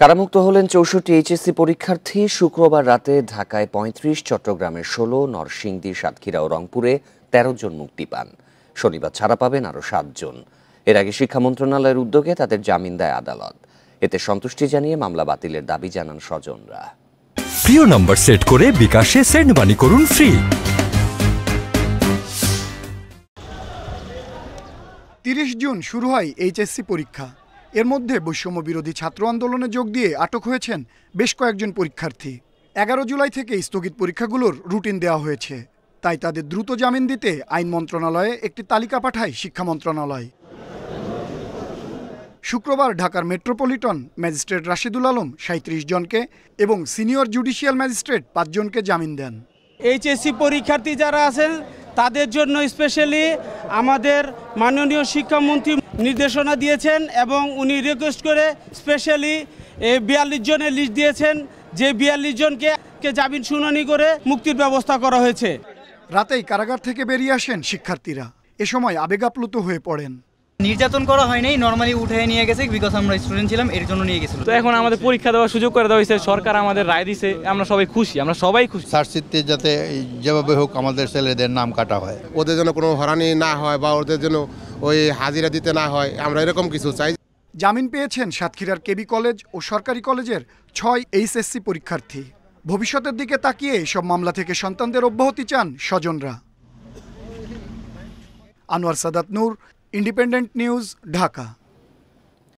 কারামুক্ত হলেন ৬৪ এইচএসসি পরীক্ষার্থী। শুক্রবার রাতে ঢাকায় ৩৫, চট্টগ্রামের ১৬, নরসিংদী, সাতক্ষীরা ও রংপুরে ১৩ জন মুক্তি পান। শনিবার ছাড়া পাবেন আরও ৭ জন। এর আগে শিক্ষা মন্ত্রণালয়ের উদ্যোগে তাদের জামিন দেয় আদালত। এতে সন্তুষ্টি জানিয়ে মামলা বাতিলের দাবি জানান স্বজনরা। প্রিয় নম্বর সেট করে বিকাশে সেন্ড মানি করুন ফ্রি। ৩০ জুন শুরু হয় এইচএসসি পরীক্ষা। এর মধ্যে বৈষম্য বিরোধী ছাত্র আন্দোলনে যোগ দিয়ে আটক হয়েছেন বেশ কয়েকজন পরীক্ষার্থী। ১১ জুলাই থেকে স্থগিত পরীক্ষাগুলোর রুটিন দেওয়া হয়েছে। তাই তাদের দ্রুত জামিন দিতে আইন মন্ত্রণালয়ে একটি তালিকা পাঠায় শিক্ষা মন্ত্রণালয়। শুক্রবার ঢাকার মেট্রোপলিটন ম্যাজিস্ট্রেট রাশিদুল আলম ৩৭ জনকে এবং সিনিয়র জুডিশিয়াল ম্যাজিস্ট্রেট ৫ জনকে জামিন দেন। এইচএসসি পরীক্ষার্থী যারা আছেন তাদের জন্য স্পেশালি আমাদের মাননীয় শিক্ষামন্ত্রী নির্দেশনা দিয়েছেন এবং উনি রিকোয়েস্ট করে স্পেশালি ৪২ জনের লিস্ট দিয়েছেন, যে ৪২ জনকে জামিন শুনানি করে মুক্তির ব্যবস্থা করা হয়েছে। রাতেই কারাগার থেকে বেরিয়ে আসেন শিক্ষার্থীরা। এ সময় আবেগাপ্লুত হয়ে পড়েন। নির্যাতন করা হয় নাই, নর্মালি উঠে নিয়ে গেছে, বিকজ আমরা স্টুডেন্ট ছিলাম, এর জন্য নিয়ে গেছিল। তো এখন আমাদের পরীক্ষা দেওয়ার সুযোগ করে দেওয়া হয়েছে, সরকার আমাদের রায় দিছে, আমরা সবাই খুশি, আমরা সবাই খুশি। চার্জশিটে যাতে যেভাবে হোক আমাদের ছেলেদের নাম কাটা হয়, ওদের জন্য কোনো হয়রানি না হয় বা ওদের জন্য ওই হাজিরা দিতে না হয়, আমরা এরকম কিছু চাই। জামিন পেয়েছেন সাতক্ষীরার কেবি কলেজ ও সরকারি কলেজের ৬ এইচএসসি পরীক্ষার্থী। ভবিষ্যতের দিকে তাকিয়ে এসব মামলা থেকে সন্তানদের অব্যাহতি চান স্বজনরা। আনোয়ার সাদাত নূর, ইন্ডিপেন্ডেন্ট নিউজ, ঢাকা।